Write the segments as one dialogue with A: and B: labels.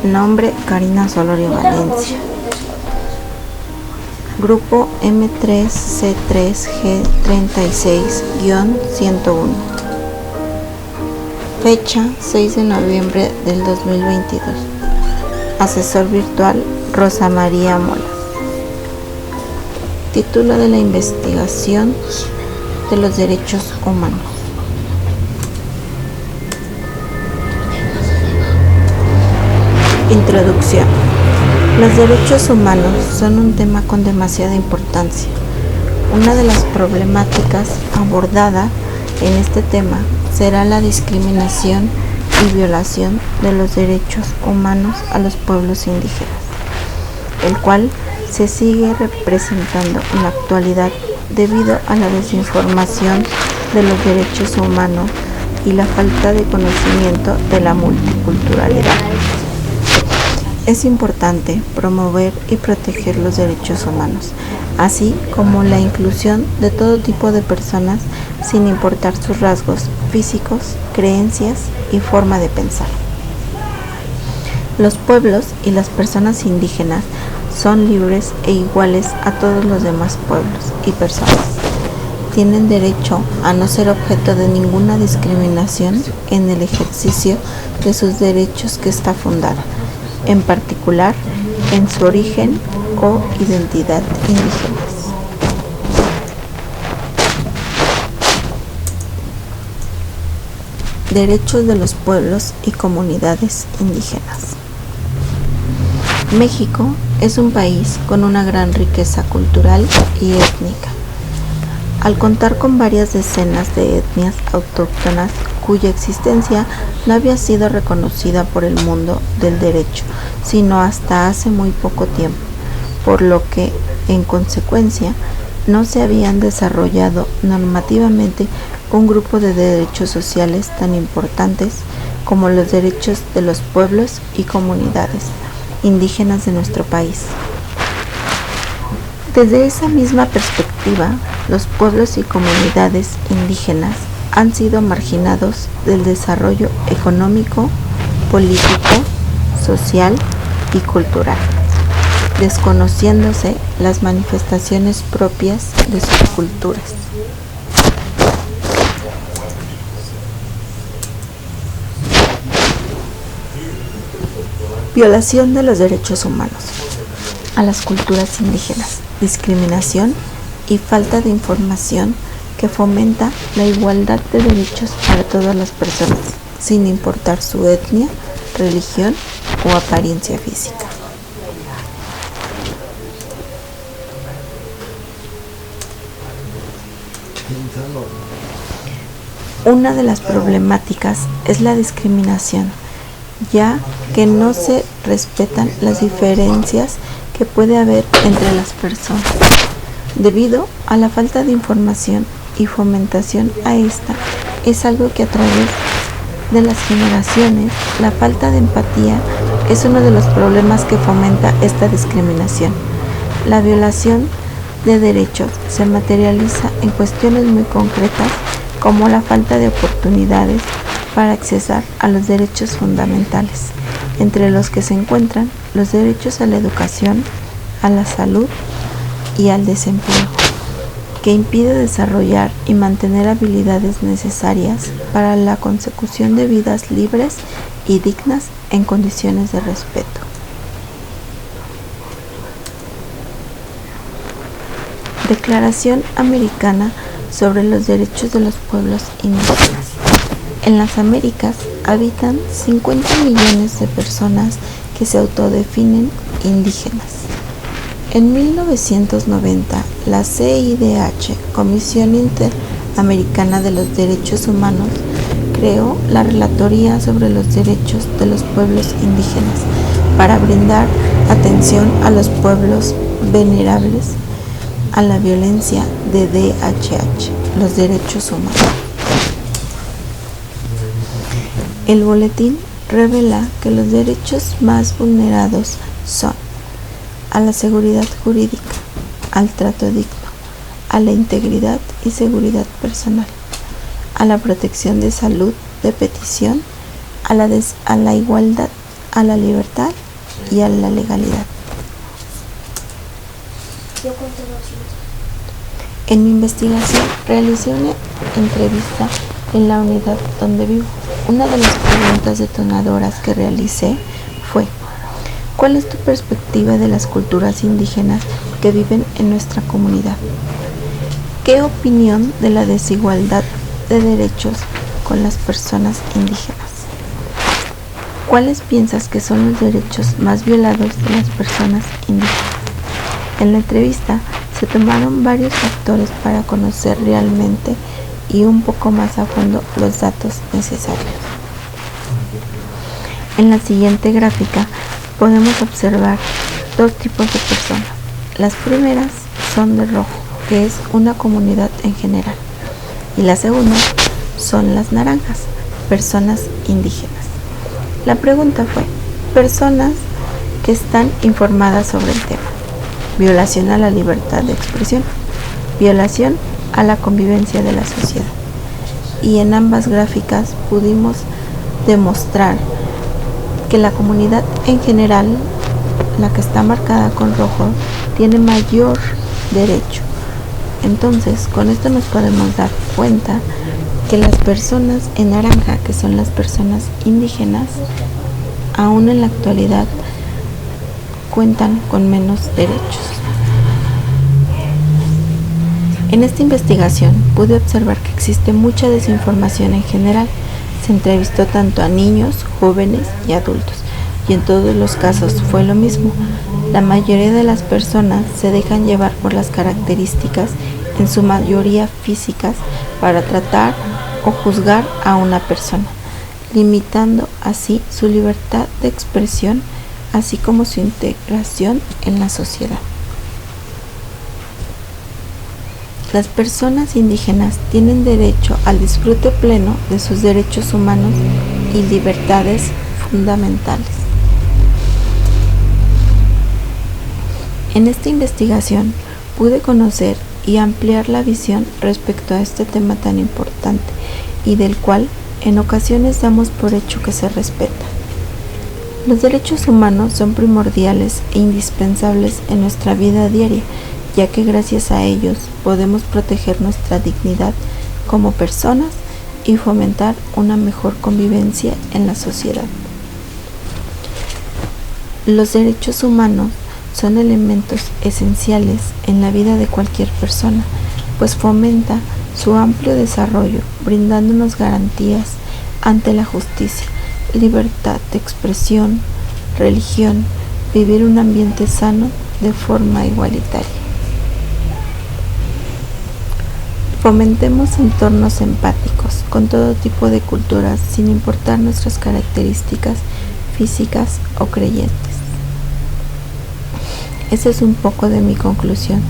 A: Nombre: Karina Solorio Valencia. Grupo M3C3G36-101. Fecha: 6 de noviembre del 2022. Asesor virtual: Rosa María Molas. Título de la investigación: de los derechos humanos. Introducción. Los derechos humanos son un tema con demasiada importancia. Una de las problemáticas abordada en este tema será la discriminación y violación de los derechos humanos a los pueblos indígenas, el cual se sigue representando en la actualidad debido a la desinformación de los derechos humanos y la falta de conocimiento de la multiculturalidad. Es importante promover y proteger los derechos humanos, así como la inclusión de todo tipo de personas sin importar sus rasgos físicos, creencias y forma de pensar. Los pueblos y las personas indígenas son libres e iguales a todos los demás pueblos y personas. Tienen derecho a no ser objeto de ninguna discriminación en el ejercicio de sus derechos que está fundada, en particular en su origen o identidad indígenas. Derechos de los pueblos y comunidades indígenas. México es un país con una gran riqueza cultural y étnica, al contar con varias decenas de etnias autóctonas cuya existencia no había sido reconocida por el mundo del derecho, sino hasta hace muy poco tiempo, por lo que, en consecuencia, no se habían desarrollado normativamente un grupo de derechos sociales tan importantes como los derechos de los pueblos y comunidades indígenas de nuestro país. Desde esa misma perspectiva, los pueblos y comunidades indígenas han sido marginados del desarrollo económico, político, social y cultural, desconociéndose las manifestaciones propias de sus culturas. Violación de los derechos humanos a las culturas indígenas, discriminación y falta de información que fomenta la igualdad de derechos para todas las personas, sin importar su etnia, religión o apariencia física. Una de las problemáticas es la discriminación, ya que no se respetan las diferencias que puede haber entre las personas. Debido a la falta de información y fomentación a esta, es algo que a través de las generaciones, la falta de empatía es uno de los problemas que fomenta esta discriminación. La violación de derechos se materializa en cuestiones muy concretas como la falta de oportunidades para accesar a los derechos fundamentales, entre los que se encuentran los derechos a la educación, a la salud y al desempleo, que impide desarrollar y mantener habilidades necesarias para la consecución de vidas libres y dignas en condiciones de respeto. Declaración Americana sobre los Derechos de los Pueblos Indígenas. En las Américas habitan 50 millones de personas que se autodefinen indígenas. En 1990, la CIDH, Comisión Interamericana de los Derechos Humanos, creó la Relatoría sobre los Derechos de los Pueblos Indígenas para brindar atención a los pueblos vulnerables a la violencia de DHH, los derechos humanos. El boletín revela que los derechos más vulnerados son a la seguridad jurídica, al trato digno, a la integridad y seguridad personal, a la protección de salud de petición, a la igualdad a la libertad y a la legalidad. En mi investigación realicé una entrevista en la unidad donde vivo. Una de las preguntas detonadoras que realicé fue: ¿cuál es tu perspectiva de las culturas indígenas que viven en nuestra comunidad? ¿Qué opinión de la desigualdad de derechos con las personas indígenas? ¿Cuáles piensas que son los derechos más violados de las personas indígenas? En la entrevista se tomaron varios factores para conocer realmente y un poco más a fondo los datos necesarios. En la siguiente gráfica podemos observar dos tipos de personas. Las primeras son de rojo, que es una comunidad en general, y la segunda son las naranjas, personas indígenas. La pregunta fue: personas que están informadas sobre el tema, violación a la libertad de expresión, violación a la convivencia de la sociedad. Y en ambas gráficas pudimos demostrar que la comunidad en general, la que está marcada con rojo, tiene mayor derecho. Entonces, con esto nos podemos dar cuenta que las personas en naranja, que son las personas indígenas, aún en la actualidad cuentan con menos derechos. En esta investigación pude observar que existe mucha desinformación en general. Se entrevistó tanto a niños, jóvenes y adultos, y en todos los casos fue lo mismo. La mayoría de las personas se dejan llevar por las características, en su mayoría físicas, para tratar o juzgar a una persona, limitando así su libertad de expresión, así como su integración en la sociedad. Las personas indígenas tienen derecho al disfrute pleno de sus derechos humanos y libertades fundamentales. En esta investigación pude conocer y ampliar la visión respecto a este tema tan importante y del cual en ocasiones damos por hecho que se respeta. Los derechos humanos son primordiales e indispensables en nuestra vida diaria, ya que gracias a ellos podemos proteger nuestra dignidad como personas y fomentar una mejor convivencia en la sociedad. Los derechos humanos son elementos esenciales en la vida de cualquier persona, pues fomenta su amplio desarrollo, brindándonos garantías ante la justicia, libertad de expresión, religión, vivir un ambiente sano de forma igualitaria. Fomentemos entornos empáticos con todo tipo de culturas, sin importar nuestras características físicas o creyentes. Esa es un poco de mi conclusión,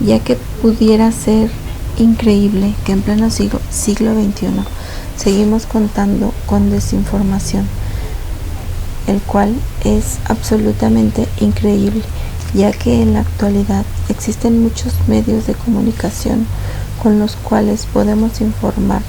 A: ya que pudiera ser increíble que en pleno siglo XXI seguimos contando con desinformación, el cual es absolutamente increíble, ya que en la actualidad existen muchos medios de comunicación con los cuales podemos informar